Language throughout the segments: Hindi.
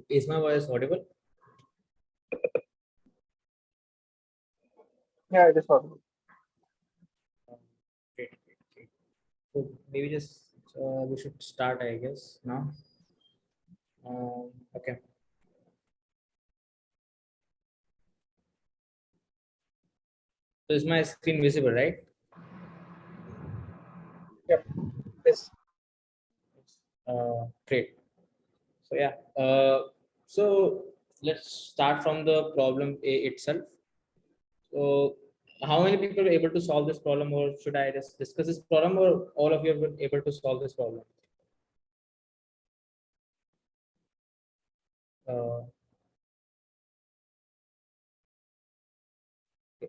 Is my voice audible? Yeah, it is audible. Great. So maybe just we should start, I guess, now. Okay. So is my screen visible, right? Yep. Yes. Great. So yeah. So let's start from the problem itself. So how many people were able to solve this problem, or should I just discuss this problem, or all of you have been able to solve this problem?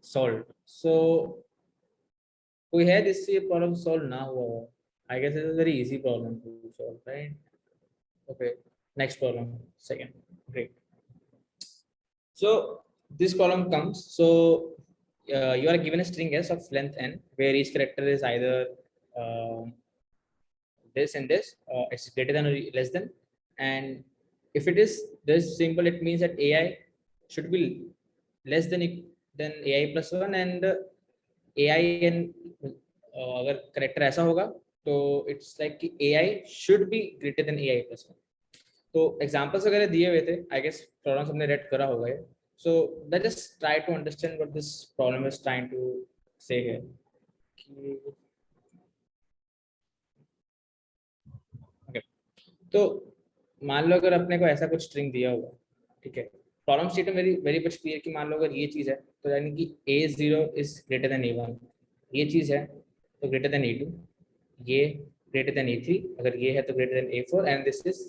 Solved. So we had this problem solved now. I guess it's a very easy problem to solve, right? Okay. Next problem. Second. Great. So this column comes. So you are given a string s of length n, where each character is either this and this. It's greater than or less than. And if it is this symbol, it means that AI should be less than AI plus one, and AI and अगर करेक्टर ऐसा होगा तो इट्स लाइक कि AI should be greater than AI plus one. तो एग्जांपल्स वगैरह दिए हुए थे, आई गेस प्रॉब्लम हमने रेड करा होगा ये. So let's just try to understand what this problem is trying to say here. Okay. तो मान लो अगर अपने को ऐसा कुछ स्ट्रिंग दिया होगा, ठीक है. Problem statement very very much clear कि मान लो अगर ये चीज है तो यानी कि A0 is greater than A1, ये चीज है तो ग्रेटर देन A2, ये ग्रेटर देन A3, अगर ये है तो greater than A4, and this is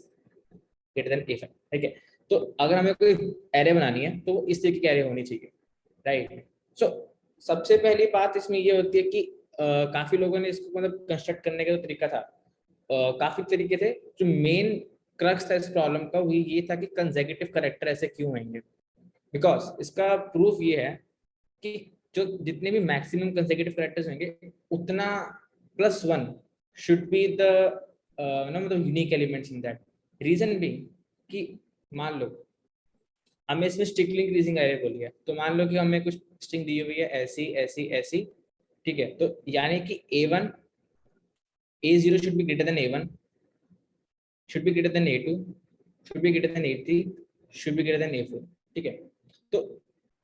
greater than A5. ठीक है. तो अगर हमें कोई एरे बनानी है तो इस तरीके की एरे होनी चाहिए, राइट. सो सबसे पहली बात इसमें ये होती है कि काफी लोगों ने इसको मतलब कंस्ट्रक्ट करने का जो तरीका था, काफी तरीके थे. जो मेन क्रक्स था इस प्रॉब्लम का वो ये था कि कंसेक्यूटिव कैरेक्टर ऐसे क्यों होंगे. बिकॉज इसका प्रूफ ये है कि जो जितने भी मैक्सिमम कंसेक्यूटिव कैरेक्टर्स होंगे उतना +1 शुड बी द मतलब unique elements in that. Reason भी कि मान लो हमें इसमें स्ट्रिक्टली इंक्रीजिंग एरे बोली है, तो मान लो कि हमें कुछ स्ट्रिंग दी हुई है ऐसी ऐसी ऐसी, ठीक है. तो यानी कि A1 A0 should be greater than A1, should be greater than A2, should be greater than A3, should be greater than A4. ठीक है. तो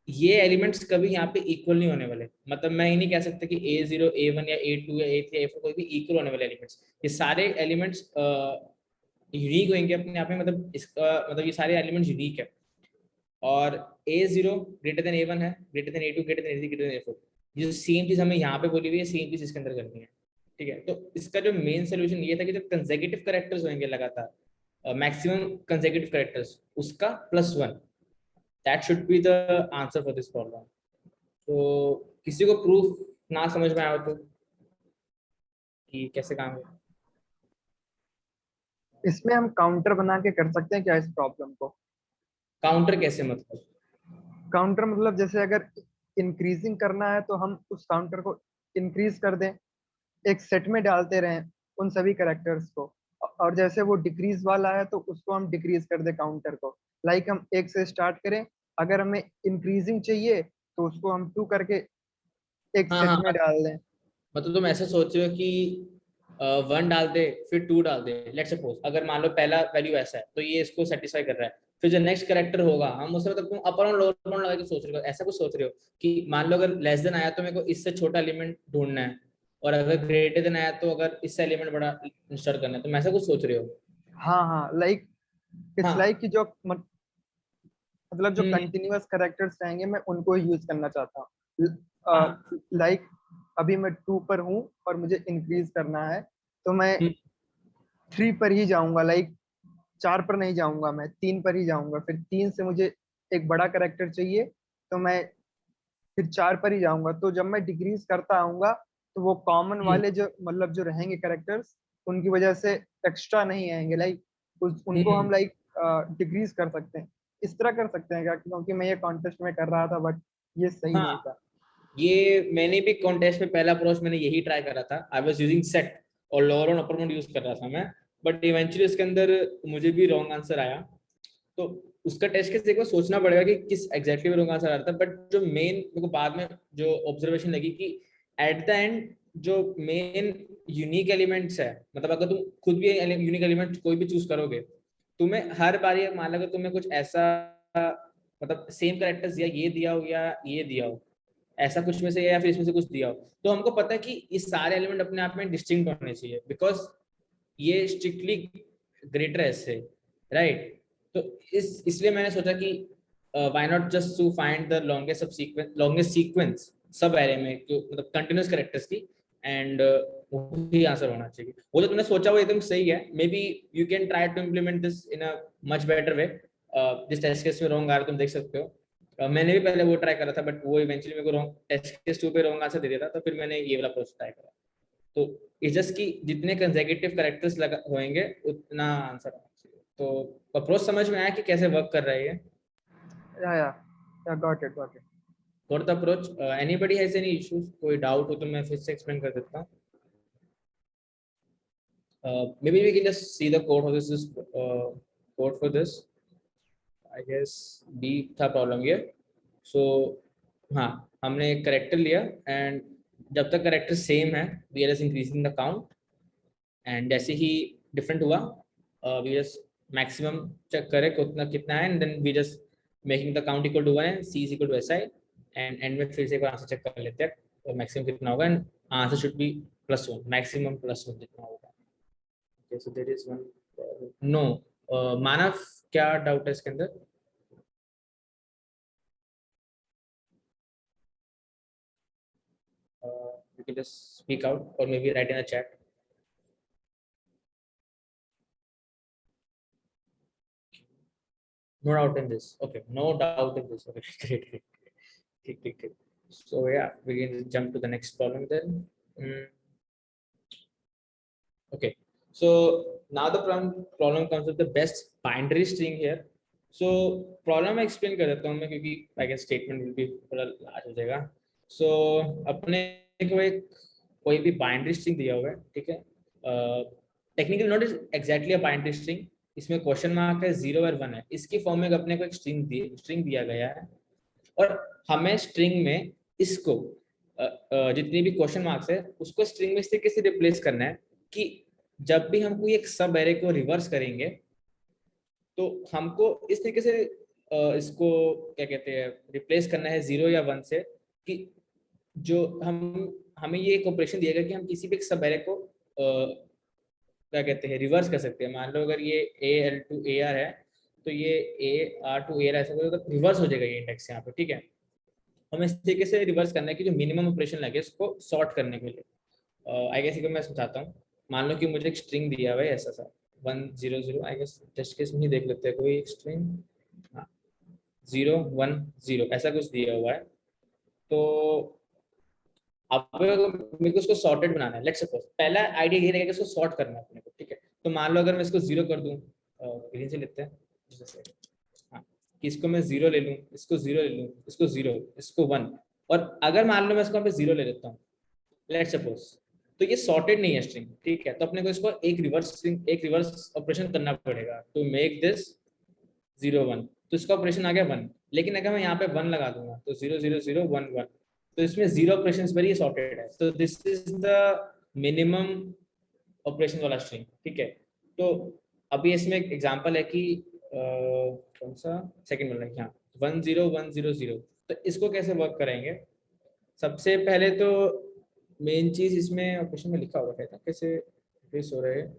ये एलिमेंट्स कभी यहाँ पे इक्वल नहीं होने वाले. मतलब मैं ये नहीं कह सकता कि A0 A1 या A2 या A3 या A4 कोई भी इक्वल होने वाले एलिमेंट्स. ये सारे एलिमेंट्स यूनिक होंगे अपने आप में. मतलब इसका मतलब ये सारे एलिमेंट्स यूनिक है. और A0 ग्रेटर देन A1 है, greater than A2, greater than A3, greater than A4. ये सेम चीज हमें यहाँ पे बोली हुई है, सेम चीज इसके अंदर करनी है. ठीक है. तो इसका जो मेन सोल्यूशन ये था कि जो कंसेक्यूटिव कैरेक्टर्स होंगे लगातार, मैक्सिमम कंसेक्यूटिव कैरेक्टर्स, उसका +1, that should be the answer for this problem. तो किसी को प्रूफ ना समझ में आया तो कि कैसे काम है. इसमें हम काउंटर बना के कर सकते हैं क्या इस प्रॉब्लम को? काउंटर कैसे मतलब? काउंटर मतलब जैसे अगर इंक्रीजिंग करना है तो हम उस काउंटर को इंक्रीज कर दें, एक सेट में डालते रहें उन सभी कैरेक्टर्स को, और जैसे वो डिक्रीज वाला है तो उसको हम डिक्रीज कर दें काउंटर को. लाइक हम 1 से स्टार्ट करें, अगर हमें इंक्रीजिंग चाहिए तो उसको हम 2 करके एक हाँ सेट हाँ, में डाल दें. मतलब तुम ऐसे सोच रहे हो कि 1 डाल दे फिर 2 डाल दे. लेट्स सपोज अगर मान लो पहला वैल्यू ऐसा है तो ये इसको सेटिस्फाई कर रहा है, फिर जो नेक्स्ट कैरेक्टर होगा हम उसमें मतलब तुम अपर और लोअर बाउंड लगा के सोच रहे हो, ऐसा कुछ सोच रहे हो कि मान लो अगर लेस देन आया तो मेरे को इससे छोटा एलिमेंट ढूंढना है, और अगर ग्रेटर देन आया तो अगर इससे एलिमेंट बड़ा इंस्टॉल करना है. तुम ऐसा कुछ सोच रहे हो? हाँ हाँ, लाइक इट्स हाँ. लाइक कि जो मतलब जो हम्म. कंटिन्यूअस कैरेक्टर्स रहेंगे मैं उनको ही यूज करना चाहता हाँ. हूँ. लाइक अभी मैं 2 पर हूँ और मुझे इंक्रीज करना है तो मैं हम्म. 3 पर ही जाऊंगा. लाइक 4 पर नहीं जाऊंगा, मैं 3 पर ही जाऊंगा. फिर 3 से मुझे एक बड़ा कैरेक्टर चाहिए तो मैं फिर 4 पर ही जाऊंगा. तो जब मैं डिक्रीज करता आऊंगा तो वो कॉमन वाले जो मतलब जो रहेंगे कैरेक्टर्स, उनकी वजह से एक्स्ट्रा नहीं आएंगे. लाइक उनको हम लाइक डिक्रीज कर सकते हैं. इस तरह कर सकते हैं क्या? क्योंकि मैं ये कॉन्टेस्ट में कर रहा था बट ये सही नहीं हाँ, था. ये मैंने भी कॉन्टेस्ट में पहला अप्रोच मैंने यही ट्राई करा था. आई वाज यूजिंग सेट और लोअर और अपर बाउंड यूज कर रहा था मैं, बट इवेंचुअली इसके अंदर मुझे भी रॉन्ग आंसर आया. तो उसका टेस्ट केस एक बार सोचना पड़ेगा कि किस एग्जैक्टली में रॉन्ग आंसर आ रहा था। बट जो मेन मेरे को बाद में जो ऑब्जर्वेशन लगी कि एट द एंड जो मेन यूनिक एलिमेंट्स है, मतलब अगर तुम खुद भी यूनिक एलिमेंट कोई भी चूज करोगे, तुम्हें हर बार मान लो तुम्हें कुछ ऐसा मतलब सेम कैरेक्टर्स दिया, ये दिया हो या ये दिया हो, ऐसा कुछ में से या फिर इसमें से कुछ दिया हो, तो हमको पता है कि इस सारे एलिमेंट अपने आप में डिस्टिंक्ट होने चाहिए, बिकॉज ये स्ट्रिक्टली ग्रेटर है इससे, राइट। तो इसलिए मैंने सोचा कि why not just to find the longest sequence subarray में, मतलब कंटिन्यूअस कैरेक्टर्स की, एंड वही आंसर होना चाहिए। वो जो तुमने सोचा वो एकदम सही है। Maybe you can try to implement this in a much better way. जिस टेस्ट केस में रॉन्ग आ रहा है तुम देख सकते हो। मैंने भी पहले वो ट्राई करा था, बट वो इवेंचुअली मेरे को रॉन्ग टेस्ट केस 2 पे रॉन्ग आंसर दे दिया था, तो फिर मैंने ये वाला अप्रोच ट्राई करा। तो इट्स जस्ट कि जितने कंसेक्यूटिव कैरेक्टर्स लगा होंगे उतना आंसर आना चाहिए। तो अप्रोच समझ में आया कि कैसे वर्क कर रहा है ये? या got it. For the approach anybody has any issues, कोई डाउट हो तो मैं फिर से एक्सप्लेन कर देता हूँ। Maybe we can just see the code for this code for this. I guess B था प्रॉब्लम ये। सो हाँ, हमने एक करेक्टर लिया एंड जब तक करेक्टर सेम है we are just increasing the count, and जैसे ही डिफरेंट हुआ वी जस्ट मैक्सिमम चेक करें कितना कितना है, and then we just making the count equal to 1 and c is equal to s i, and and में फिर से एक बार आंसर चेक कर लेते हैं तो मैक्सिमम कितना होगा, and answer should be +1, maximum +1 जितना होगा। Okay, so there is one no. Manav, क्या डाउट है इसके अंदर? You can just speak out or maybe write in a chat. No doubt in this. Okay, no doubt in this. Okay, great. So yeah, we can jump to the next problem then. Okay, so now the problem comes with the best binary string here. So problem मैं explain कर देता हूँ मैं, क्योंकि I guess statement will be थोड़ा large हो जाएगा. So अपने को एक कोई भी binary string दिया हुआ है, ठीक है? Technically not exactly a binary string. इसमें क्वेश्चन मार्क है, 0 और 1 है, इसकी फॉर्म में अपने को एक स्ट्रिंग दिया गया है, और हमें स्ट्रिंग में इसको जितनी भी क्वेश्चन मार्क्स है उसको स्ट्रिंग में इस तरीके से रिप्लेस करना है कि जब भी हम कोई एक सब एरे को रिवर्स करेंगे तो हमको इस तरीके से इसको क्या कहते हैं रिप्लेस करना है 0 या 1 से, कि जो हमें ये एक ऑपरेशन दिया गया कि हम किसी भी एक सब एरे को क्या कहते हैं रिवर्स कर सकते हैं। मान लो अगर ये AL to AR है तो ये AR to AR ऐसा करो तो रिवर्स हो जाएगा ये इंडेक्स यहाँ पे, ठीक है। हमें इस तरीके से रिवर्स करना है कि जो मिनिमम ऑपरेशन लगे उसको सॉर्ट करने के लिए। आई गेस मैं समझाता हूँ। मान लो कि मुझे एक स्ट्रिंग दिया हुआ है ऐसा सा 1 0 0, आई गेस टेस्ट केस में ही देख लेते हैं कोई एक स्ट्रिंग, हाँ 0 1 0 ऐसा कुछ दिया हुआ है। तो अब मेरे को इसको सॉर्टेड बनाना है। लेट्स सपोज पहला आइडिया ये रहेगा कि इसको सॉर्ट करना है अपने को, ठीक है। तो मान लो अगर मैं इसको 0 कर दूं, ग्रीन से लेते हैं जैसे, हाँ कि इसको मैं 0 ले लूं, इसको 0 ले लूं, इसको 0, इसको 1, और अगर मान लो मैं इसको यहाँ पे 0 ले लेता हूँ लेट्स सपोज, तो ये सॉर्टेड नहीं है स्ट्रिंग, ठीक है। तो अपने को इसको एक रिवर्स ऑपरेशन करना पड़ेगा टू मेक दिस 0 1। तो इसका ऑपरेशन आ गया 1, लेकिन अगर मैं यहाँ पे 1 लगा दूंगा तो 0 0 0 1 1, तो इसमें 0 ऑपरेशंस पर ही सॉर्टेड है। तो this is the minimum operation वाला स्ट्रिंग, ठीक है। तो अभी इसमें एक एग्जांपल है कि कौन सा सेकंड वाला, यहाँ 1 0 1 0 0। तो इसको कैसे वर्क करेंगे? सबसे पहले तो मेन चीज इसमें ऑपरेशन में लिखा होगा था कैसे रिप्लेस हो रहे हैं।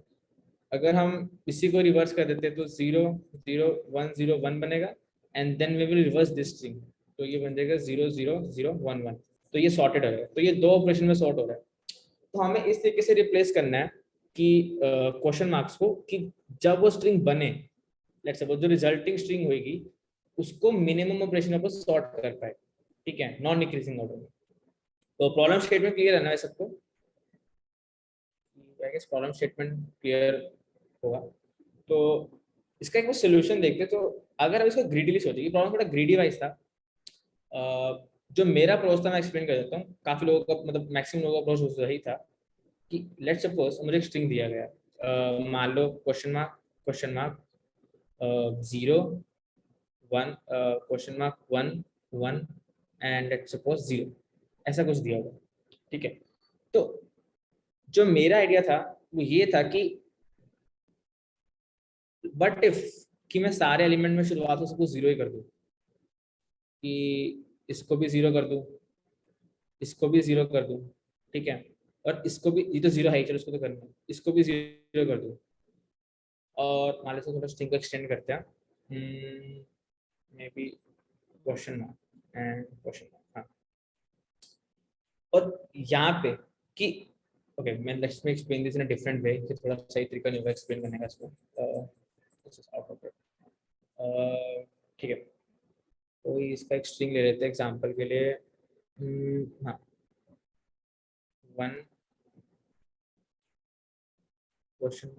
अगर हम इसी को रिवर्स कर देते तो 0 0 1 0 1 बनेगा, and then we will reverse this string, तो ये बन जाएगा 0 0 0 1 1। तो ये सॉर्टेड हो रहा है, तो ये दो ऑपरेशन में सॉर्ट हो रहा है। तो हमें इस तरीके से रिप्लेस करना है कि क्वेश्चन मार्क्स को, कि जब वो स्ट्रिंग बने, लेट्स सपोज जो रिजल्टिंग स्ट्रिंग होगी उसको मिनिमम ऑपरेशन पर सॉर्ट कर पाए, ठीक है, नॉन डिक्रीजिंग ऑर्डर में। तो प्रॉब्लम स्टेटमेंट क्लियर है ना सबको? I guess problem statement clear होगा। तो इसका एक सोल्यूशन देखते। तो अगर हम इसको ग्रीडीली सोचेंगे, प्रॉब्लम थोड़ा ग्रीडी वाइज था। जो मेरा अप्रोच था मैं एक्सप्लेन कर देता हूँ। काफी लोगों का मतलब मैक्सिमम लोगों का अप्रोच वही था कि लेट्स सपोज मुझे एक स्ट्रिंग दिया गया, मान लो question mark 0 1 question mark 1 1 and let's suppose 0, ऐसा कुछ दिया होगा, ठीक है। तो जो मेरा आइडिया था वो ये था कि बट इफ कि मैं सारे एलिमेंट में शुरुआत से सबको 0 ही कर दूं, कि इसको भी 0 कर दूं, इसको भी 0 कर दूं, ठीक है, और इसको भी, ये तो 0 है ही, चलो इसको तो करना है, इसको भी 0 कर दूं, और मान लीजिए थोड़ा स्ट्रिंग को एक्सटेंड करते हैं, may be question mark and question mark, हाँ। और यहाँ पे कि ओके, मैं let's me explain this in a different way, कि थोड़ा सही तरीका नहीं होगा एक्सप्लेन करने का इसको, आउट ऑफ इट, ठीक है। तो इसका एक स्ट्रिंग ले लेते हैं एग्जांपल के लिए, हाँ, 1 क्वेश्चन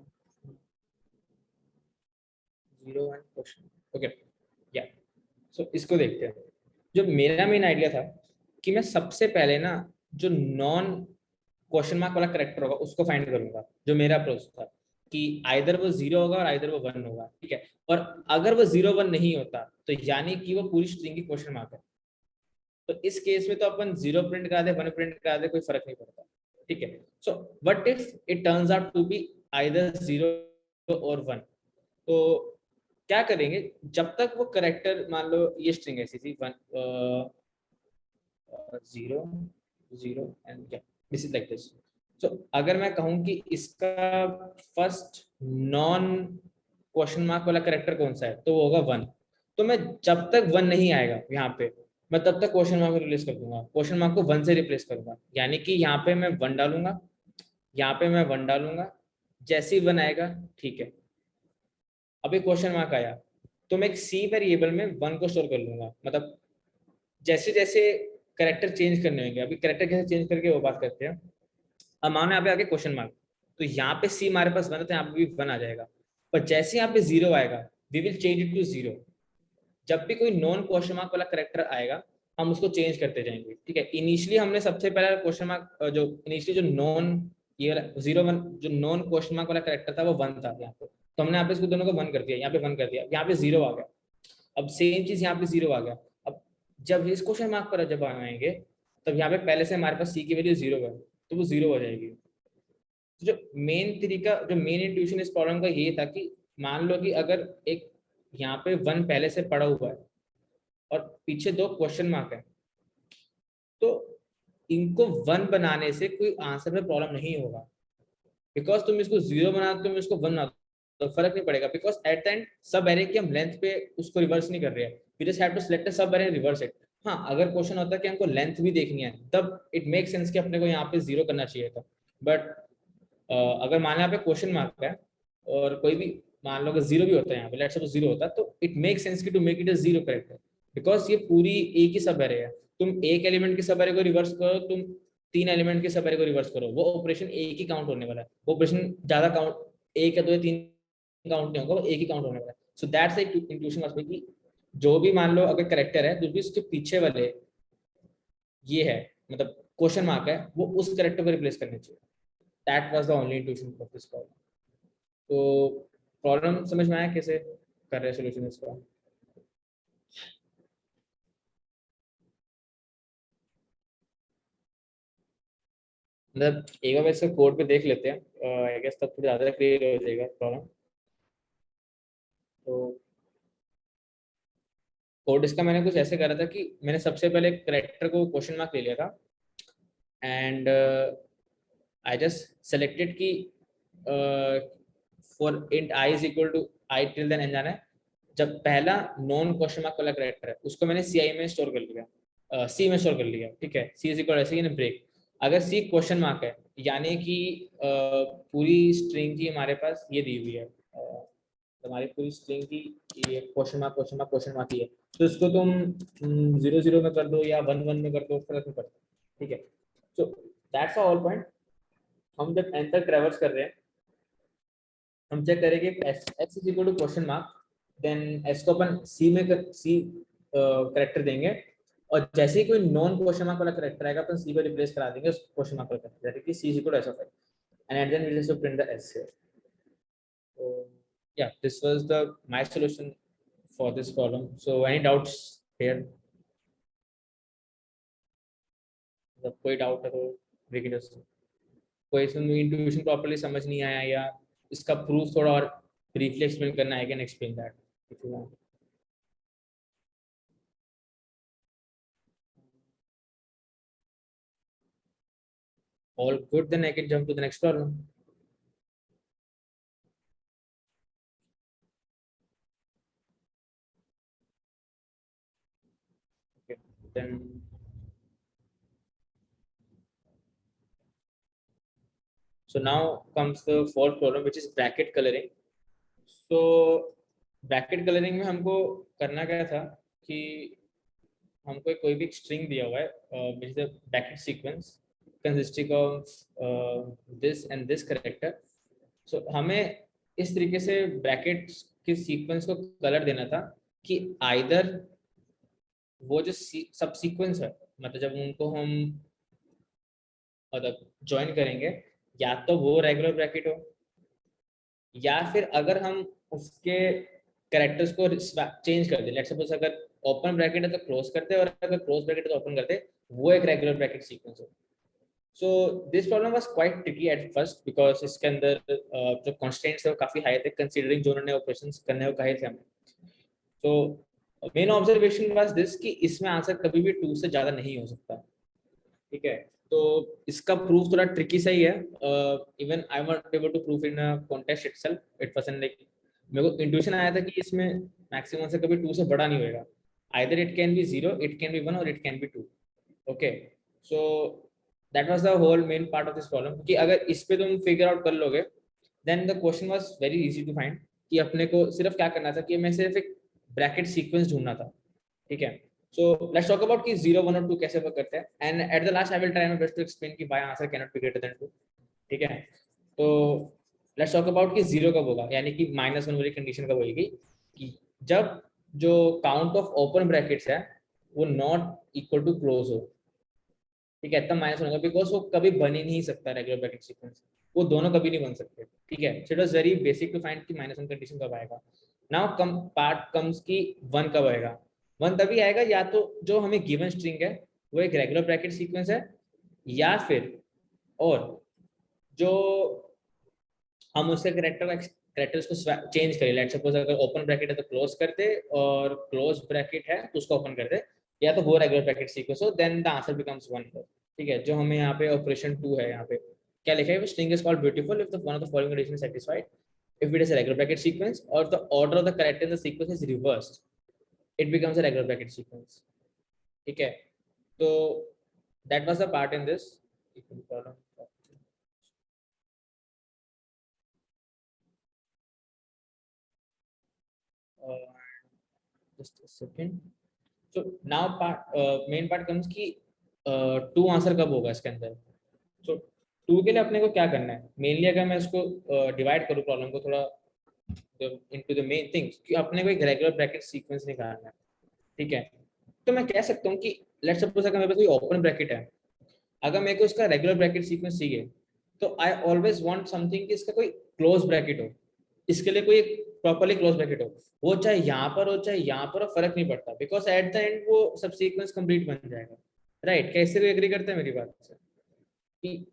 0 1 क्वेश्चन, ओके, या सो इसको देखते हैं। जो मेरा मेन आइडिया था कि मैं सबसे पहले ना जो नॉन क्वेश्चन मार्क वाला करेक्टर होगा उसको फाइंड करूंगा, जो मेरा अप्रोच था कि आइदर वो 0 होगा और आइदर वो 1 होगा, ठीक है। और अगर वो 0 1 नहीं होता तो यानी कि वो पूरी स्ट्रिंग की क्वेश्चन मार्क है। तो इस केस में तो अपन 0 प्रिंट करा दे 1 प्रिंट करा दे, कोई फर्क नहीं पड़ता, ठीक है। So what if it turns out to be either 0 और 1, तो क्या करेंगे, जब तक वो करेक्टर, मान लो ये स्ट्रिंग ऐसी थी 1 0 0 एंड क्या, दिस इज लाइक दिस। सो अगर मैं कहूँ कि इसका फर्स्ट नॉन क्वेश्चन मार्क वाला करेक्टर कौन सा है, तो वो होगा 1। तो मैं जब तक 1 नहीं आएगा यहाँ पे, मैं तब तक क्वेश्चन मार्क को रिप्लेस कर दूंगा, क्वेश्चन मार्क को 1 से रिप्लेस करूंगा, यानी कि यहाँ पे मैं 1 डालूंगा, यहाँ पे मैं 1 डालूंगा, जैसे ही 1 आएगा, ठीक है। अभी क्वेश्चन मार्क आया तो मैं एक सी वेरिएबल में 1 को स्टोर कर लूंगा, मतलब जैसे जैसे करेक्टर चेंज करने होंगे, अभी करेक्टर कैसे चेंज करके वो बात करते हैं। अब मानो यहाँ पे आगे क्वेश्चन मार्क, तो यहाँ पे सी हमारे पास 1 है तो यहाँ पे भी 1 आ जाएगा, पर जैसे यहाँ पे 0 आएगा we will change it to 0। जब भी कोई नॉन क्वेश्चन मार्क वाला करेक्टर आएगा हम उसको चेंज करते जाएंगे, ठीक है। इनिशियली हमने सबसे पहला क्वेश्चन मार्क जो इनिशियली जो नॉन ये 0 1 जो नॉन क्वेश्चन मार्क वाला करेक्टर था वो 1 था यहाँ पे, तो हमने यहाँ पे इसको दोनों को 1 कर दिया, यहाँ पे 1 कर दिया, यहाँ पे 0 आ गया। अब सेम चीज यहाँ पे 0 आ गया। अब जब इस क्वेश्चन मार्क पर जब आएंगे तब यहाँ पे पहले से हमारे पास सी की वैल्यू 0 है तो वो 0 हो जाएगी। तो जो मेन तरीका, जो मेन इंट्यूशन इस प्रॉब्लम का ये था कि मान लो कि अगर एक यहाँ पे 1 पहले से पड़ा हुआ है और पीछे 2 क्वेश्चन मार्क है, तो इनको 1 बनाने से कोई आंसर में प्रॉब्लम नहीं होगा, बिकॉज तुम इसको 0 बना दो, तुम इसको 1 बना दो, तो फर्क नहीं पड़ेगा, बिकॉज एट द एंड सब एरे की हम लेंथ पे उसको रिवर्स नहीं कर रहे हैं, we just have to select subarray reverse it. हाँ, अगर क्वेश्चन होता है कि हमको लेंथ भी देखनी है तब इट मेक सेंस कि अपने को यहाँ पे 0 करना चाहिए था, बट अगर मान लो यहाँ पे क्वेश्चन मार्क है और कोई भी मान लो अगर 0 भी होता है यहाँ पे, लेट्स सपोज 0 होता तो इट मेक सेंस कि to make it a 0 character, because ये पूरी एक ही सब एरे है। तुम एक एलिमेंट के सब एरे को रिवर्स करो, तुम 3 एलिमेंट के सब एरे को रिवर्स करो, वो ऑपरेशन एक ही काउंट होने वाला है, वो ऑपरेशन ज्यादा काउंट 1 या 2 या 3 काउंट नहीं होगा, वो एक ही काउंट होने वाला है। So that's the intuition must be कि जो भी मान लो अगर करेक्टर है जो भी उसके पीछे वाले ये है, मतलब क्वेश्चन मार्क है, वो उस करेक्टर को रिप्लेस करने चाहिए। That was the only intuition of this problem. तो प्रॉब्लम समझ में आया कैसे कर रहे हैं सोल्यूशन इसका? मतलब एक बार इसका कोड पे देख लेते हैं, आई गेस तब थोड़ा ज्यादा क्लियर हो जाएगा प्रॉब्लम। तो कोड इसका मैंने कुछ ऐसे करा था कि मैंने सबसे पहले करेक्टर को क्वेश्चन मार्क ले लिया था एंड आई जस्ट सेलेक्टेड कि for int i is equal to i till then n जाना है, जब पहला नॉन क्वेश्चन मार्क वाला करेक्टर है उसको मैंने सी आई में स्टोर कर लिया, सी में स्टोर कर लिया, ठीक है। सी इज इक्वल ऐसे ही ब्रेक, अगर सी क्वेश्चन मार्क है यानी कि पूरी स्ट्रिंग की हमारे पास ये दी हुई है, हमारी पूरी स्ट्रिंग की ये question mark question mark question mark ही है, तो इसको तुम 0 0 में कर दो या 1 1 में कर दो, फर्क नहीं पड़ता, ठीक है। So that's all point. हम जब एन तक ट्रेवर्स कर रहे हैं हम चेक करेंगे s is equal to question mark, then s को अपन सी में सी करेक्टर देंगे, और जैसे ही कोई नॉन क्वेश्चन मार्क वाला करेक्टर आएगा अपन सी को रिप्लेस करा देंगे उस क्वेश्चन मार्क वाला करेक्टर, जैसे कि C is equal to S of X and then we just print the S here. yeah, this was the my solution for this problem. So any doubts here? मतलब कोई डाउट है तो ब्रेक इट। कोई इसमें इंट्यूशन प्रॉपर्ली समझ नहीं आया या इसका प्रूफ थोड़ा और ब्रीफली एक्सप्लेन करना, I can explain that if you want. All good, then I can jump to the next problem. Okay, then so now comes the fourth problem, which is bracket coloring. So bracket coloring में हमको करना क्या था कि हमको कोई भी स्ट्रिंग दिया हुआ है which is a bracket sequence consisting of this and this character. So हमें इस तरीके से ब्रैकेट्स के सीक्वेंस को कलर देना था कि आइदर वो जो सब सीक्वेंस है, मतलब जब उनको हम मतलब ज्वाइन करेंगे, या तो वो रेगुलर ब्रैकेट हो, या फिर अगर हम उसके कैरेक्टर्स को चेंज कर दे, लेट्स सपोज अगर ओपन ब्रैकेट है तो क्लोज करते और अगर क्लोज ब्रैकेट है तो ओपन करते, वो एक रेगुलर ब्रैकेट सीक्वेंस हो। So this problem was quite tricky at first because इसके अंदर जो कंस्ट्रेंट्स थे वो काफी हाई थे कंसीडरिंग जो उन्होंने ऑपरेशंस करने को कहे थे हमें। तो मेन ऑब्जर्वेशन वाज दिस कि इसमें आंसर कभी भी 2 से ज्यादा नहीं हो सकता, ठीक है। तो इसका प्रूफ थोड़ा ट्रिकी सही है, even I want able to proof in context itself. It wasn't like मेरे को इंट्यूशन आया था कि इसमें मैक्सिमम से कभी 2 से बड़ा नहीं होएगा, either it can be 0, it can be 1 और it can be 2। Okay, so that was the whole main part of this problem कि अगर इस पे तुम फिगर आउट कर लोगे then the question was very easy to find कि अपने को सिर्फ क्या करना था कि मैं सिर्फ एक ब्रैकेट सीक्वेंस ढूंढना था, ठीक है। So let's talk about कि 0, 1 और 2 कैसे वर्क करते हैं, and at the last I will try my best to explain कि why answer cannot be greater than 2, ठीक है। तो let's talk about कि 0 कब होगा, यानी कि -1 वाली कंडीशन कब होगी कि जब जो काउंट ऑफ ओपन ब्रैकेट्स है वो नॉट इक्वल टू क्लोज हो, ठीक है, तब -1 होगा बिकॉज वो कभी बन ही नहीं सकता रेगुलर ब्रैकेट सीक्वेंस, वो दोनों कभी नहीं बन सकते, ठीक है। So it was very basic to find कि -1 कंडीशन कब आएगा। नाउ कम पार्ट कम्स कि 1 कब आएगा। 1 तभी आएगा या तो जो हमें गिवन स्ट्रिंग है वो एक रेगुलर ब्रैकेट सीक्वेंस है, या फिर और जो हम उसके कैरेक्टर्स को चेंज करें, लेट्स सपोज अगर ओपन ब्रैकेट है तो क्लोज करते और क्लोज ब्रैकेट है तो उसको ओपन करते, या तो वो रेगुलर ब्रैकेट सीक्वेंस हो, देन द आंसर बिकम्स 1, ठीक है। जो हमें यहाँ पे ऑपरेशन 2 है, यहाँ पे क्या लिखा है, string is called beautiful if the one of the following condition is satisfied, if it is a regular bracket sequence or the order of the character in the sequence is reversed, it becomes a regular bracket sequence, ठीक है। तो that was the part in this problem. Just a second. So now part main part comes कि 2 आंसर कब होगा इसके अंदर। so 2 के लिए अपने को क्या करना है, मेनली अगर मैं इसको डिवाइड करूँ प्रॉब्लम को थोड़ा into the main things कि अपने को एक रेगुलर ब्रैकेट सीक्वेंस निकालना है, ठीक है। तो मैं कह सकता हूँ कि लेट्स सपोज अगर मेरे पास कोई ओपन ब्रैकेट है, अगर मेरे को इसका रेगुलर ब्रैकेट सीक्वेंस चाहिए तो आई ऑलवेज वांट समथिंग कि इसका कोई क्लोज ब्रैकेट हो, इसके लिए कोई प्रॉपर्ली क्लोज ब्रैकेट हो, वो चाहे यहाँ पर हो चाहे यहाँ पर हो, फर्क नहीं पड़ता बिकॉज एट द एंड वो सब सीक्वेंस कंप्लीट बन जाएगा, राइट। कैसे भी एग्री करते हैं मेरी बात से कि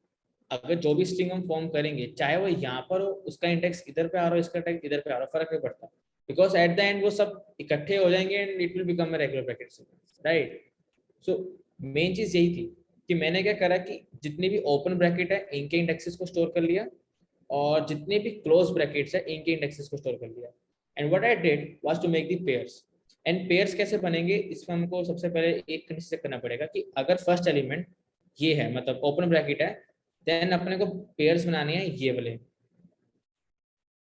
अगर जो भी स्ट्रिंग हम फॉर्म करेंगे चाहे वो यहाँ पर हो, उसका इंडेक्स इधर पे आ रहा हो, इसका इंडेक्स इधर पे आ रहा हो, फर्क नहीं पड़ता बिकॉज एट द एंड वो सब इकट्ठे हो जाएंगे and it will become a regular bracket sequence, right. So main चीज यही थी कि मैंने क्या करा कि जितनी भी ओपन ब्रैकेट है इनके इंडेक्सेस को स्टोर कर लिया और जितने भी क्लोज ब्रैकेट्स है इनके इंडेक्सेस को स्टोर कर लिया, and what I did was to make the pairs. And pairs कैसे बनेंगे, इसमें हमको सबसे पहले एक कंडीशन चेक करना पड़ेगा कि अगर फर्स्ट एलिमेंट ये है मतलब ओपन ब्रैकेट है, देन अपने को पेयर्स बनाने हैं ये वाले,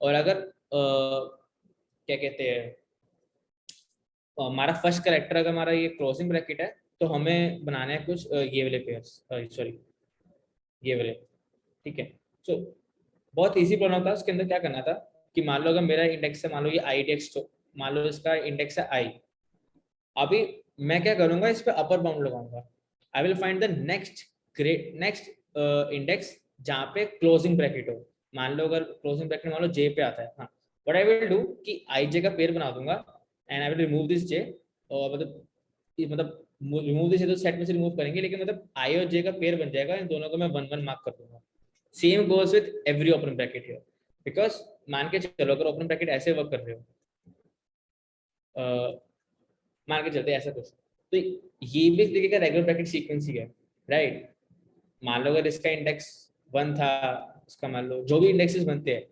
और अगर क्या कहते हैं हमारा फर्स्ट कैरेक्टर अगर हमारा ये क्लोजिंग ब्रैकेट है तो हमें बनाना है कुछ ये वाले पेयर्स, सॉरी ये वाले, ठीक है। सो बहुत इजी प्रॉब्लम था, उसके अंदर क्या करना था कि मान लो अगर मेरा इंडेक्स है, मान लो ये आई इंडेक्स, तो मान लो इसका इंडेक्स है आई, अभी मैं क्या करूंगा इस पे अपर बाउंड लगाऊंगा, I will find the next index जहाँ पे क्लोजिंग ब्रैकेट हो। मान लो अगर क्लोजिंग ब्रैकेट मान लो जे पे आता है, हाँ, व्हाट आई विल डू कि ij का पेयर बना दूंगा and I will remove this j, और मतलब रिमूव दिस तो सेट में से रिमूव करेंगे, लेकिन मतलब i और j का पेयर बन जाएगा, इन दोनों को मैं 1 1 मार्क कर दूंगा। Same goes with every open bracket here, because मान के चलो अगर ओपन ब्रैकेट ऐसे वर्क कर रहे हो, मान के चलते ऐसा कुछ, तो ये भी एक तरीके का रेगुलर ब्रैकेट सीक्वेंस ही है, राइट। मान लो अगर इसका इंडेक्स 1 था, इसका मान लो जो भी इंडेक्सेस बनते हैं,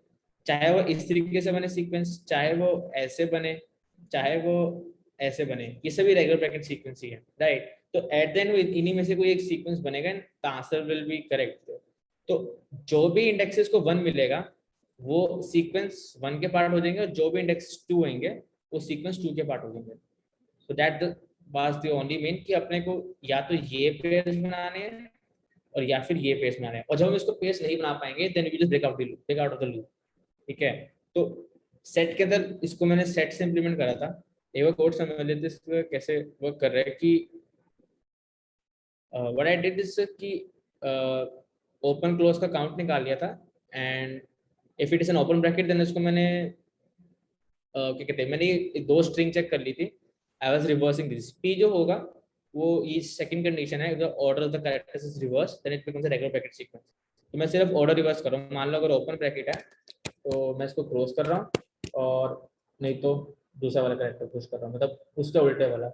चाहे वो इस तरीके से बने सीक्वेंस, चाहे वो ऐसे बने, चाहे वो ऐसे बने, ये सभी रेगुलर ब्रैकेट सीक्वेंस ही है, राइट। तो एट द एंड इन्हीं में से कोई एक सीक्वेंस बनेगा and the answer will B correct. तो जो भी इंडेक्सेस को 1 मिलेगा वो सीक्वेंस 1 के पार्ट हो जाएंगे, और जो भी इंडेक्सेस 2 होंगे वो सीक्वेंस 2 के पार्ट हो जाएंगे। सो that was the only mean कि अपने को या तो ये पेयर्स बनाने हैं और या फिर ये पेयर्स बनाने हैं, और जब हम इसको पेयर्स नहीं बना पाएंगे then we just break out of the loop, ठीक है। तो सेट के अंदर इसको मैंने सेट से इंप्लीमेंट करा था। एक बार कोड समझ लेते इसको कैसे वर्क कर रहा है कि व्हाट आई डिड इज कि ओपन क्लोज का काउंट निकाल लिया था, and if it is an open bracket then इसको मैंने क्या कहते हैं, मैंने 2 स्ट्रिंग चेक कर ली थी। I was reversing this p जो होगा वो ये सेकंड कंडीशन है, the order of the characters is reverse then it becomes a regular bracket sequence. तो मैं सिर्फ ऑर्डर रिवर्स कर रहा हूँ। मान लो अगर ओपन ब्रैकेट है तो मैं इसको क्लोज कर रहा हूँ, और नहीं तो दूसरा वाला कैरेक्टर पुश कर रहा हूँ, मतलब उसका उल्टे वाला।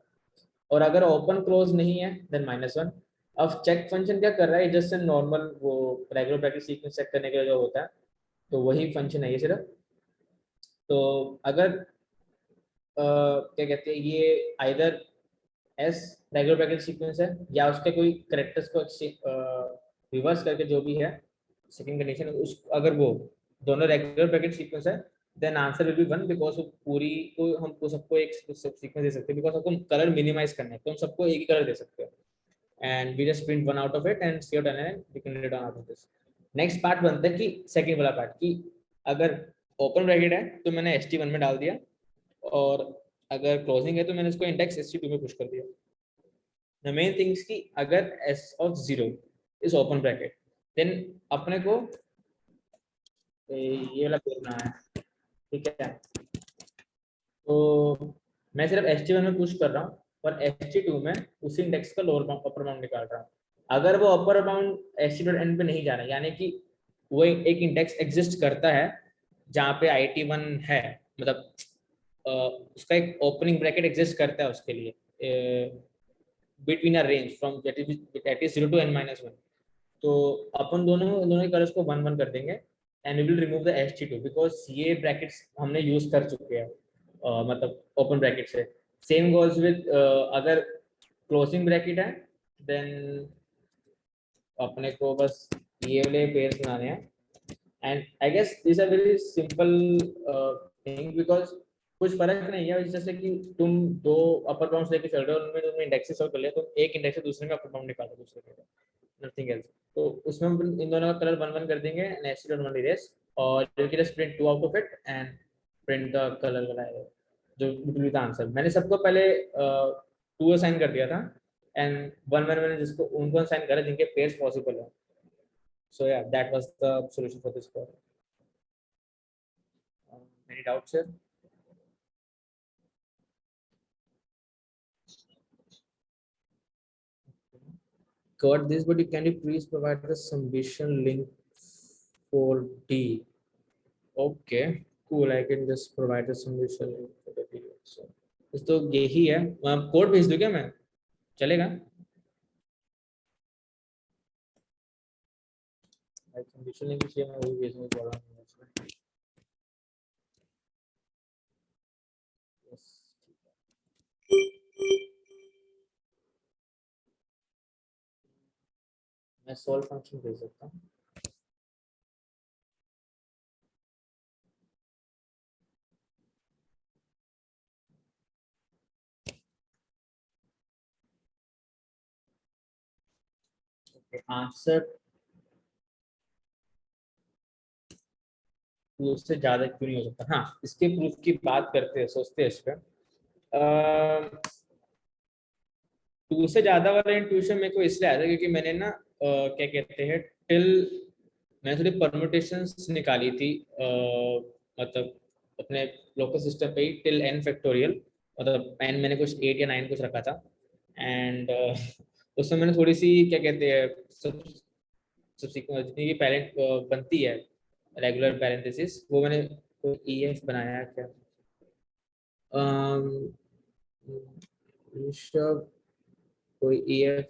और अगर ओपन क्लोज नहीं है देन -1। अब चेक फंक्शन क्या कर रहा है, जस्ट नॉर्मल वो रेगुलर ब्रैकेट सीक्वेंस चेक करने के लिए जो होता है, तो वही फंक्शन है ये सिर्फ। तो अगर क्या कहते हैं ये either S regular bracket sequence है या उसके कोई करेक्टर्स को रिवर्स करके जो भी है सेकंड कंडीशन, उस अगर वो दोनों रेगुलर ब्रैकेट सीक्वेंस है then answer will be 1, because वो पूरी को हमको सबको एक सीक्वेंस दे सकते हैं, बिकॉज हमको कलर मिनिमाइज करना है तो हम सबको एक ही कलर दे सकते हैं, and we just print 1 out of it and see out and we can read out of this. Next part बनता है कि सेकंड वाला पार्ट कि अगर ओपन ब्रैकेट है तो मैंने st1 में डाल दिया, और अगर क्लोजिंग है तो मैंने इसको इंडेक्स st2 में पुश कर दिया। द मेन थिंग्स कि अगर s of 0 is open bracket then अपने को ये वाला करना है, ठीक है। तो मैं सिर्फ st1 में पुश कर रहा हूँ और st2 में उसी इंडेक्स का लोअर बाउंड अपर बाउंड निकाल रहा हूँ। अगर वो अपर बाउंड st.n पे नहीं जा रहा, यानी कि वो एक इंडेक्स एग्जिस्ट करता है जहाँ पे it1 है, मतलब उसका एक ओपनिंग ब्रैकेट एग्जिस्ट करता है उसके लिए between a range from that is 0 to n-1, तो अपन दोनों के कलर्स को 1 1 कर देंगे and we will remove the st2 because ये ब्रैकेट्स हमने यूज कर चुके हैं, मतलब ओपन ब्रैकेट से। सेम गोज विद अगर क्लोजिंग ब्रैकेट है देन अपने को बस ये वाले पेयर्स बनाने हैं, and I guess this are very simple thing, because कुछ फर्क नहीं है, जैसे कि तुम 2 अपर बाउंड्स लेके चल रहे हो, उनमें तुमने इंडेक्सेस सॉल्व कर लिया, तो एक इंडेक्स से दूसरे में अपर बाउंड निकालो दूसरे में, नथिंग एल्स। तो उसमें हम इन दोनों का कलर 1 1 कर देंगे एंड st1 इरेज, और you can just print 2 out of it and print the colour वाला है जो विल बी द आंसर। मैंने सबको पहले 2 असाइन कर दिया था एंड 1 1 मैंने जिसको उनको असाइन करा जिनके पेयर्स पॉसिबल है। So yeah, that was the solution for this problem. Any doubts here? Got this, but can you please provide the summation link for D? Okay, cool. I can just provide the summation link for the D. So, तो यही है, कोड भेज दूं क्या मैं, चलेगा? Summation link इसलिए मैं वही भेजने वाला हूँ। मैं solve फंक्शन भेज सकता हूँ। आंसर प्रूफ से ज्यादा क्यों नहीं हो सकता? हाँ, इसके प्रूफ की बात करते हैं, सोचते हैं इस पे। 2 से ज्यादा वाला इंट्यूशन मेरे को इसलिए आया था क्योंकि मैंने ना क्या कहते हैं टिल मैंने थोड़ी परम्यूटेशंस निकाली थी, मतलब अपने लोकल सिस्टम पे ही टिल n फैक्टोरियल, मतलब n मैंने कुछ 8 या 9 कुछ रखा था। एंड उसमें मैंने थोड़ी सी क्या कहते हैं जितनी भी पैरेंट बनती है रेगुलर पैरेंथेसिस, वो मैंने ई एफ बनाया है क्या। ऋषभ कोई ई एफ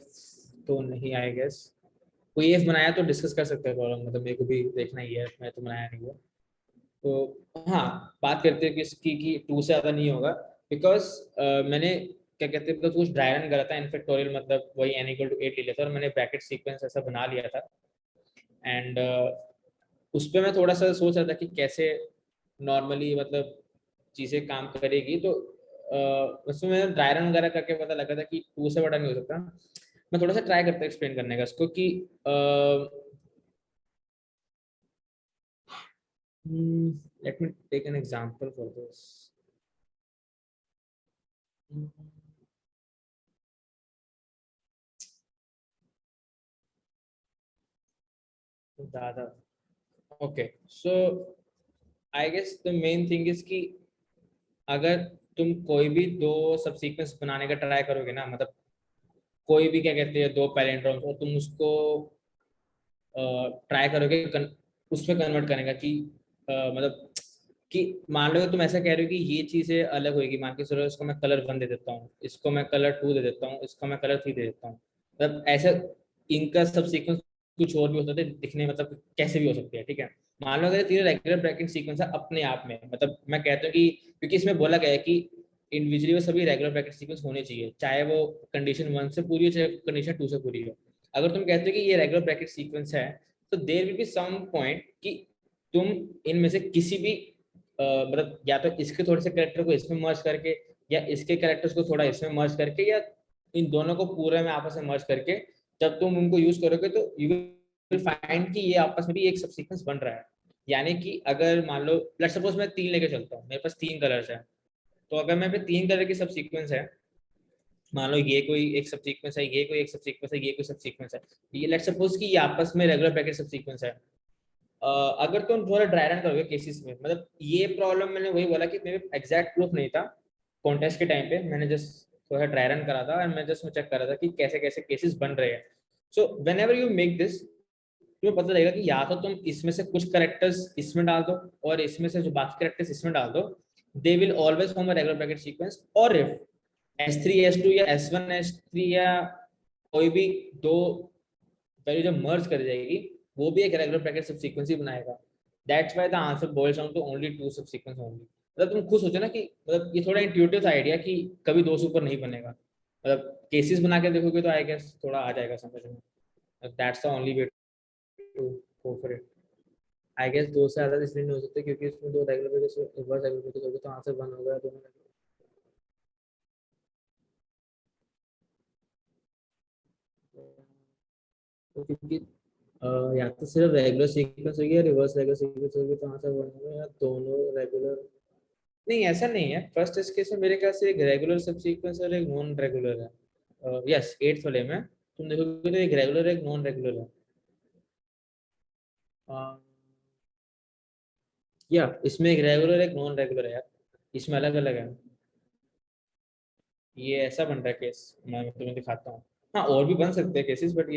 तो नहीं, आई गेस कोई एफ बनाया तो डिस्कस कर सकते हैं प्रॉब्लम, मतलब मेरे को भी देखना ही है, मैं तो बनाया नहीं हुआ। तो हाँ, बात करते हैं कि इसकी कि 2 से ज़्यादा नहीं होगा, बिकॉज मैंने क्या कहते हैं कुछ ड्राई रन करा था इनफैक्टोरियल, मतलब वही n = 8 ले लिया था और मैंने ब्रैकेट सीक्वेंस ऐसा बना लिया था। एंड उस पर मैं थोड़ा सा सोच रहा था कि कैसे नॉर्मली मतलब चीज़ें काम करेगी, तो उसमें मैंने ड्राई रन वगैरह करके पता लगा था कि 2 से बड़ा नहीं हो सकता। मैं थोड़ा सा ट्राई करता एक्सप्लेन करने का इसको कि let me take an example for this. Dada. Okay, so I guess the main thing is कि अगर तुम कोई भी दो सब सीक्वेंस बनाने का ट्राई करोगे ना, मतलब कोई भी क्या कहते हैं दो पैलेंड्रोम्स, और तुम उसको ट्राई करोगे उसमें कन्वर्ट करने का कि मतलब कि मान लो तुम ऐसा कह रहे हो कि ये चीजें अलग होगी, मान के चलो इसको मैं कलर 1 दे देता हूँ, इसको मैं कलर 2 दे देता हूँ, इसको मैं कलर 3 दे देता हूँ, मतलब ऐसा इनका सब सीक्वेंस कुछ और भी हो सकते हैं दिखने, मतलब कैसे भी हो सकते हैं, ठीक है। मान लो अगर तीनों रेगुलर ब्रैकेट सीक्वेंस है अपने आप में, मतलब मैं कहता हूँ कि क्योंकि इसमें बोला गया है कि इंडिविजुअली वो सभी रेगुलर ब्रैकेट सीक्वेंस होने चाहिए, चाहे वो कंडीशन 1 से पूरी हो चाहे कंडीशन 2 से पूरी हो। अगर तुम कहते हो कि ये रेगुलर ब्रैकेट सीक्वेंस है, तो there will be some point कि तुम इनमें से किसी भी मतलब या तो इसके थोड़े से कैरेक्टर को इसमें मर्ज करके, या इसके कैरेक्टर्स को थोड़ा इसमें मर्ज करके, या इन दोनों को पूरे में आपस में मर्ज करके जब तुम उनको यूज करोगे तो यू विल फाइंड कि ये आपस में भी एक सब सीक्वेंस बन रहा है। यानी कि अगर मान लो लेट सपोज मैं 3 लेके चलता हूँ, मेरे पास 3 कलर्स हैं, तो अगर मैं पे 3 कलर की सब सीक्वेंस है, मान लो ये कोई एक सब सीक्वेंस है, ये कोई एक सब सीक्वेंस है, ये कोई सब सीक्वेंस है, ये लेट सपोज कि ये आपस में रेगुलर ब्रैकेट सब सीक्वेंस है। अगर तुम थोड़ा ड्राई रन करोगे केसेस में, मतलब ये प्रॉब्लम मैंने वही बोला कि मेरे एग्जैक्ट प्रूफ नहीं था कॉन्टेस्ट के टाइम पे, मैंने जस्ट थोड़ा ड्राई रन करा था और मैं जस्ट चेक कर रहा था कि कैसे कैसे केसेस बन रहे हैं। So when ever you make this, तुम्हें पता लगेगा कि या तो तुम इसमें से कुछ करेक्टर्स इसमें डाल दो और इसमें से जो बाकी करेक्टर्स इसमें डाल दो, they will always form a regular bracket sequence. और इफ S3 S2 या S1 S3 या कोई भी दो वैल्यू जब मर्ज कर जाएगी, वो भी एक रेगुलर ब्रैकेट सब सीक्वेंस ही बनाएगा। That's why the answer boils down to only 2 सब सीक्वेंस ओनली। मतलब तुम खुद सोचो ना कि मतलब ये थोड़ा इंट्यूटिव आइडिया कि कभी 2 से ऊपर नहीं बनेगा, मतलब केसेस बना के देखोगे तो आई गेस थोड़ा आ जाएगा समझ में। That's the only way to go for it. I guess 2 से ज्यादा इसलिए नहीं हो सकते क्योंकि इसमें दो regular bracket reverse regular bracket होगा तो आंसर 1 होगा दोनों। तो क्योंकि या तो सिर्फ रेगुलर सीक्वेंस होगी या रिवर्स रेगुलर सीक्वेंस होगी तो आंसर 1 होगा, या दोनों रेगुलर। नहीं ऐसा नहीं है, फर्स्ट इस केस में मेरे ख्याल से एक रेगुलर सब सीक्वेंस और एक नॉन रेगुलर है। यस 8th वाले में तुम देखोगे तो एक रेगुलर एक नॉन रेगुलर है। या इसमें एक रेगुलर एक नॉन रेगुलर है यार, इसमें अलग अलग है। ये ऐसा बन रहा है केस, मैं तुम्हें दिखाता हूँ। हाँ और भी बन सकते हैं केसेस, बट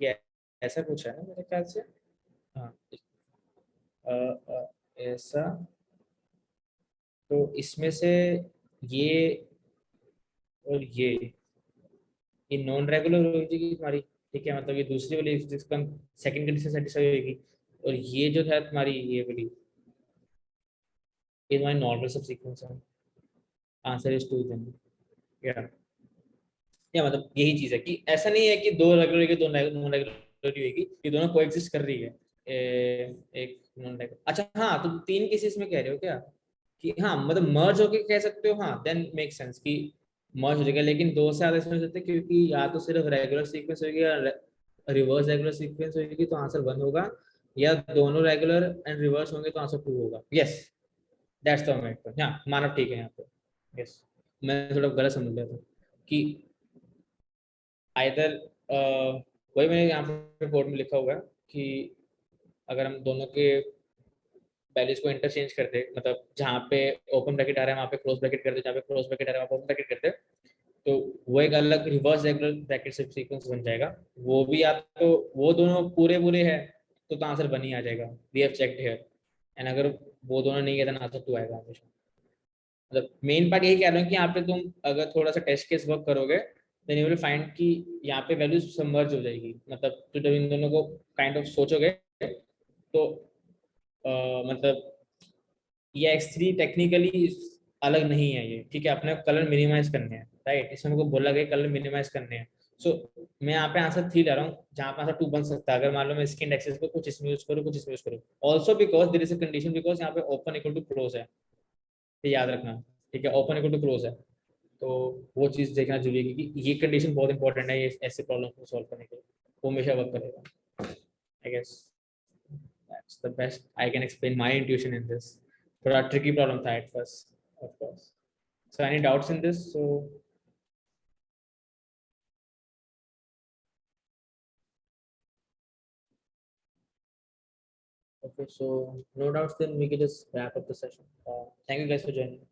ये ऐसा कुछ है ना मेरे ख्याल से। हाँ ऐसा, तो इसमें से ये और ये नॉन रेगुलर हो जाएगी तुम्हारी, ठीक है, मतलब ये दूसरी वाली जिसका सेकंड कंडीशन सेटिस्फाई होगी, और ये जो है तुम्हारी ये वाली, ये तुम्हारी नॉर्मल सब सीक्वेंस है। Answer is 2 then. या मतलब यही चीज है कि ऐसा नहीं है कि दो रेगुलर होगी दो नॉन रेगुलर होगी, ये दोनों कोएग्जिस्ट कर रही है। एक नॉन रेगुलर, अच्छा हाँ तुम 3 केसेस में कह रहे हो क्या कि हाँ मतलब मर्ज होके कह सकते हो, हाँ देन मेक सेंस कि मर्ज हो जाएगा, लेकिन 2 से ज्यादा इसमें हो सकते हैं क्योंकि या तो सिर्फ रेगुलर सीक्वेंस होगी या रिवर्स रेगुलर सीक्वेंस होगी तो आंसर 1 होगा, या दोनों रेगुलर एंड रिवर्स होंगे तो आंसर 2 होगा। Yes that's the method. हाँ मानव ठीक है यहाँ पे। यस मैं थोड़ा गलत समझ लिया था कि आइदर वही मैंने यहाँ पे कोड में लिखा हुआ है कि अगर हम दोनों के वैल्यूज को इंटरचेंज कर दे, मतलब जहाँ पे ओपन ब्रैकेट आ रहा है वहाँ पे क्लोज ब्रैकेट कर दे, जहाँ पे क्लोज ब्रैकेट आ रहा है वहाँ पे ओपन ब्रैकेट कर दे, तो वो एक अलग रिवर्स रेगुलर ब्रैकेट सीक्वेंस बन जाएगा। वो भी आप तो वो दोनों पूरे पूरे है तो आंसर बन ही आ जाएगा, we have checked here. And अगर वो दोनों नहीं है तो आंसर टू आएगा हमेशा। मतलब मेन पार्ट यही कह रहा हूँ कि यहाँ पे तुम अगर थोड़ा सा टेस्ट केस वर्क करोगे देन यू विल फाइंड कि यहाँ पे वैल्यूज सबमर्ज हो जाएगी। मतलब तो जब इन दोनों को काइंड ऑफ सोचोगे तो मतलब ये X3 टेक्निकली अलग नहीं है ये, ठीक है, अपने कलर मिनिमाइज करने हैं, राइट, इसमें मेरे को बोला गया कलर मिनिमाइज करने हैं। सो मैं यहाँ पे आंसर 3 ले रहा हूँ जहाँ पे आंसर 2 बन सकता है, अगर मान लो मैं इसके इंडेक्सेस को कुछ इसमें यूज करूँ कुछ इसमें यूज करूँ। Also because there is a condition, because यहाँ पे ओपन इक्वल टू क्लोज है, ये याद रखना, ठीक है, ओपन इक्वल टू क्लोज है। तो वो चीज देखना जरूरी है क्योंकि ये कंडीशन बहुत इंपॉर्टेंट है ये ऐसे प्रॉब्लम को सॉल्व करने के लिए, वो हमेशा वर्क करेगा। I guess that's the best I can explain my intuition in this. थोड़ा tricky problem था at first, of course. So any doubts in this? So okay, so no doubts. Then we can just wrap up the session. Thank you guys for joining.